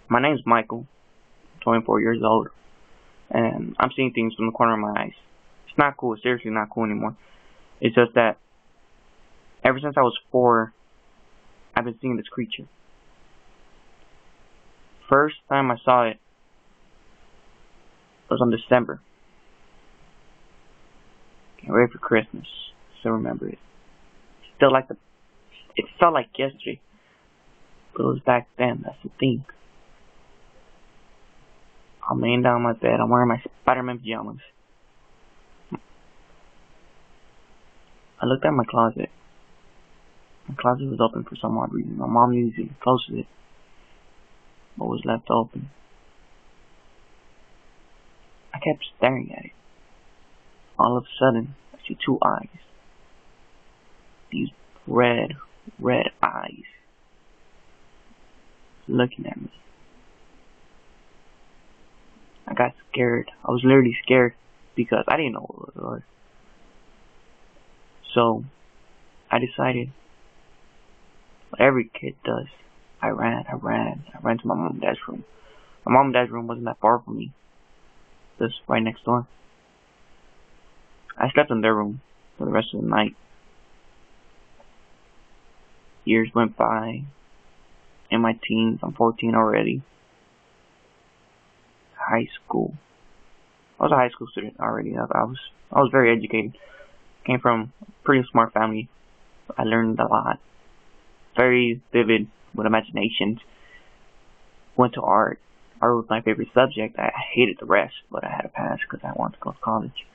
My name's Michael, 24 years old, and I'm seeing things from the corner of my eyes. It's not cool. It's seriously not cool anymore. It's just that ever since I was 4, I've been seeing this creature. First time I saw it was on December. Getting ready for Christmas. Still remember it. It felt like yesterday, but it was back then. That's the thing. I'm laying down on my bed. I'm wearing my Spider-Man pajamas. I looked at my closet. My closet was open for some odd reason. My mom usually closes it, but was left open. I kept staring at it. All of a sudden, I see 2 eyes. These red eyes looking at me. I got scared. I was literally scared because I didn't know what it was. So I decided what every kid does. I ran to my mom and dad's room. My mom and dad's room wasn't that far from me. Just right next door. I slept in their room for the rest of the night. Years went by. In my teens, I'm 14 already. High school. I was a high school student already. I was very educated. Came from a pretty smart family. I learned a lot. Very vivid with imaginations. Went to art. Art was my favorite subject. I hated the rest, but I had to pass because I wanted to go to college. –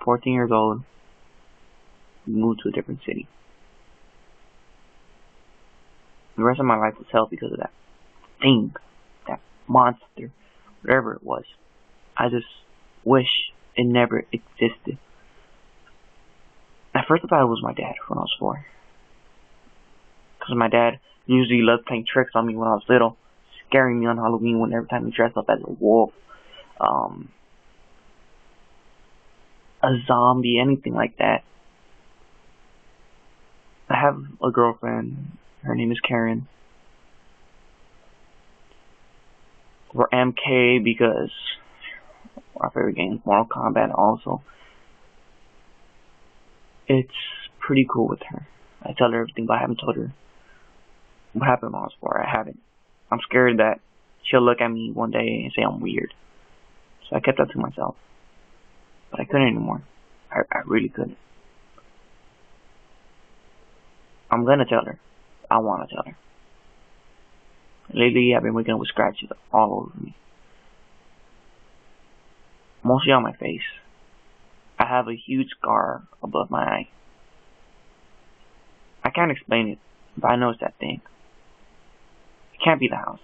14 years old. We moved to a different city. The rest of my life was hell because of that thing, that monster, whatever it was. I just wish it never existed. At first I thought it was my dad when I was 4. Because my dad usually loved playing tricks on me when I was little, scaring me on Halloween every time he dressed up as a wolf, a zombie, anything like that. I have a girlfriend. Her name is Karen. We're MK because our favorite game is Mortal Kombat also. It's pretty cool with her. I tell her everything, but I haven't told her what happened when I was 4. I haven't. I'm scared that she'll look at me one day and say I'm weird. So I kept that to myself. But I couldn't anymore. I really couldn't. I'm gonna tell her. I wanna tell her. Lately, I've been waking up with scratches all over me. Mostly on my face. I have a huge scar above my eye. I can't explain it, but I know it's that thing. It can't be the house.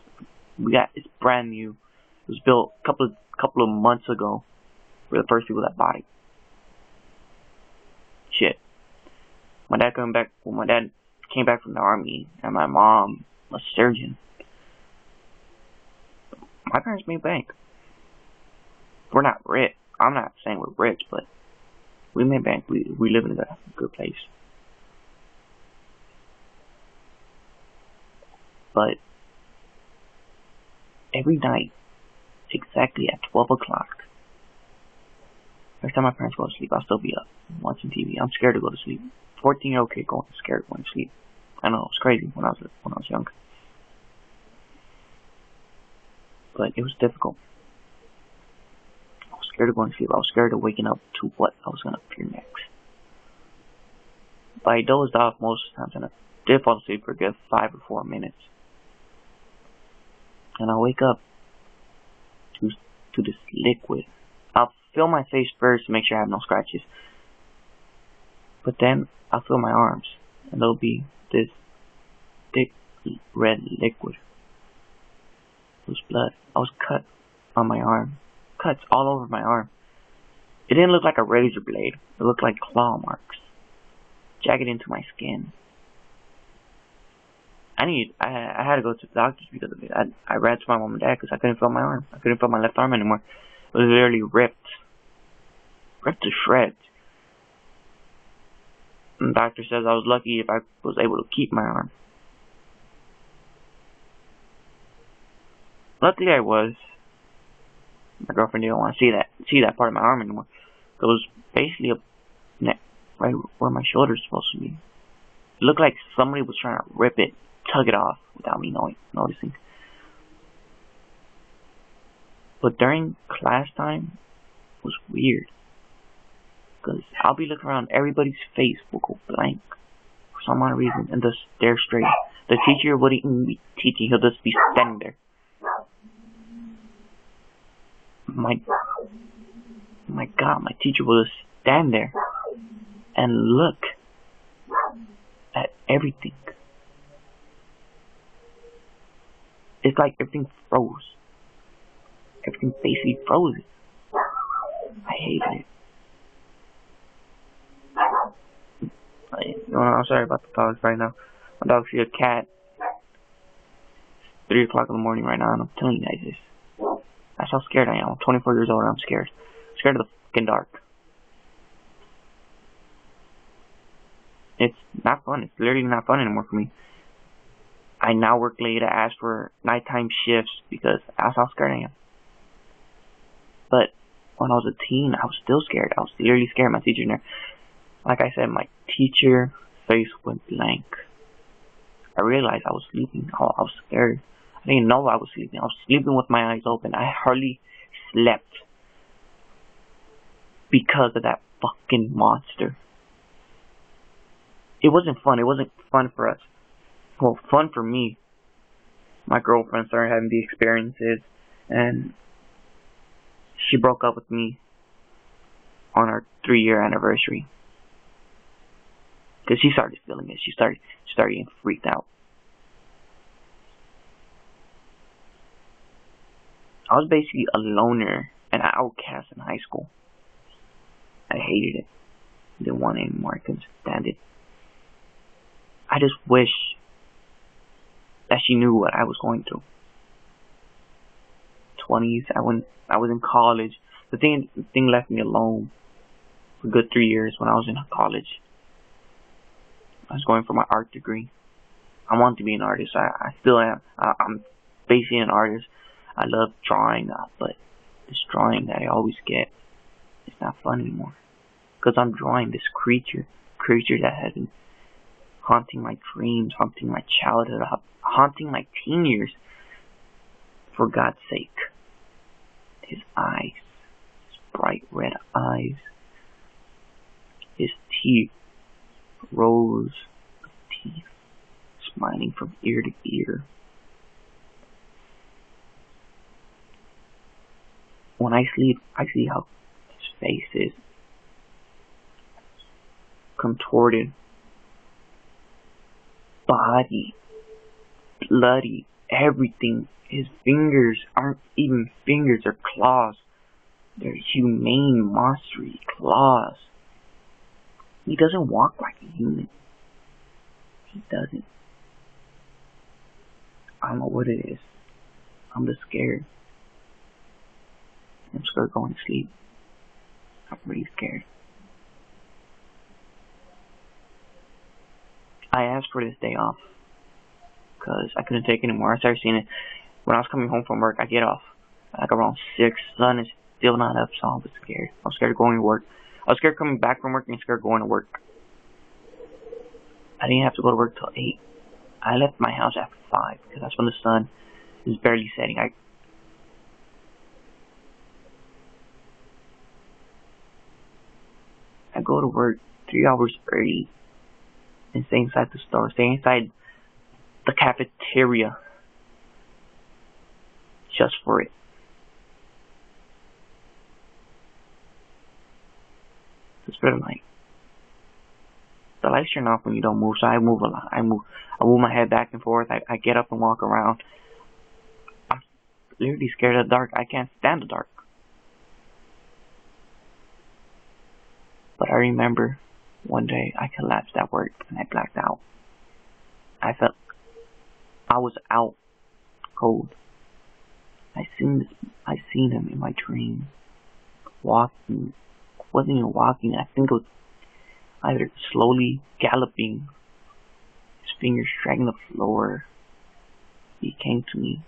It's brand new. It was built a couple of months ago. We're the first people that bought it. Shit. My dad came back from the army, and my mom was a surgeon. My parents made bank. We're not rich. I'm not saying we're rich, but we made bank. We live in a good place. But every night, exactly at 12 o'clock, every time my parents go to sleep, I'll still be up watching TV. I'm scared to go to sleep. 14-year-old kid scared going to sleep. I know, it was crazy when I was young. But it was difficult. I was scared of going to sleep. I was scared of waking up to what I was going to appear next. But I dozed off most of the times, and I did fall asleep for a good 5 or 4 minutes. And I wake up to this liquid. I'll feel my face first to make sure I have no scratches. But then I'll feel my arms, and there'll be this thick red liquid. It was blood. I was cut on my arm. Cuts all over my arm. It didn't look like a razor blade. It looked like claw marks. Jagged into my skin. I had to go to the doctors because of it. I ran to my mom and dad because I couldn't feel my arm. I couldn't feel my left arm anymore. It was literally ripped to shreds. And the doctor says I was lucky if I was able to keep my arm. Luckily I was. My girlfriend didn't want to see that part of my arm anymore. It was basically a neck right where my shoulder's supposed to be. It looked like somebody was trying to rip it, tug it off without me noticing. But during class time, it was weird. Because I'll be looking around, everybody's face will go blank for some odd reason and just stare straight. The teacher wouldn't even be teaching, he'll just be standing there. My God, my teacher will just stand there and look at everything. It's like everything froze. Everything basically froze. I hated it. I'm sorry about the dogs right now. My dog see a cat. It's 3 o'clock in the morning right now, and I'm telling you guys this. That's how scared I am. I'm 24 years old and I'm scared. I'm scared of the fucking dark. It's not fun. It's literally not fun anymore for me. I now work late. I ask for nighttime shifts because that's how scared I am. But when I was a teen, I was still scared. I was literally scared of my teacher in there. Like I said, my teacher face went blank. I realized I was sleeping. I was scared. I didn't know I was sleeping. I was sleeping with my eyes open. I hardly slept because of that fucking monster. It wasn't fun. It wasn't fun for us. Well, fun for me. My girlfriend started having the experiences, and she broke up with me on our 3-year anniversary. Because she started feeling it. She started getting freaked out. I was basically a loner and an outcast in high school. I hated it. Didn't want it anymore. I couldn't stand it. I just wish that she knew what I was going through. 20s, I was in college. The thing left me alone for a good 3 years when I was in college. I was going for my art degree. I wanted to be an artist. I still am. I'm basically an artist. I love drawing, but this drawing that I always get, it's not fun anymore. Because I'm drawing this creature that has been haunting my dreams, haunting my childhood, haunting my teen years. For God's sake. His eyes, his bright red eyes, his teeth, rows of teeth, smiling from ear to ear. When I sleep, I see how his face is contorted, body, bloody, everything. His fingers aren't even fingers or claws. They're humane, monstery claws. He doesn't walk like a human. He doesn't. I don't know what it is. I'm just scared. I'm scared going to sleep. I'm really scared. I asked for this day off because I couldn't take it anymore. I started seeing it. When I was coming home from work, I get off like around 6. Sun is still not up, so I was scared. I was scared of going to work. I was scared coming back from work and scared going to work. I didn't have to go to work till 8. I left my house at 5 because that's when the sun is barely setting. I go to work 3 hours early and stay inside the store, stay inside the cafeteria just for it. It's better like the lights turn off when you don't move, so I move a lot. I move my head back and forth. I get up and walk around. I'm literally scared of the dark. I can't stand the dark. But I remember one day I collapsed at work and I blacked out. I felt I was out cold. I seen him in my dream walking. Wasn't even walking. I think it was either slowly galloping, his fingers dragging the floor. He came to me,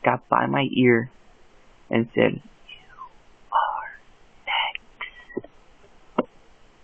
got by my ear, and said,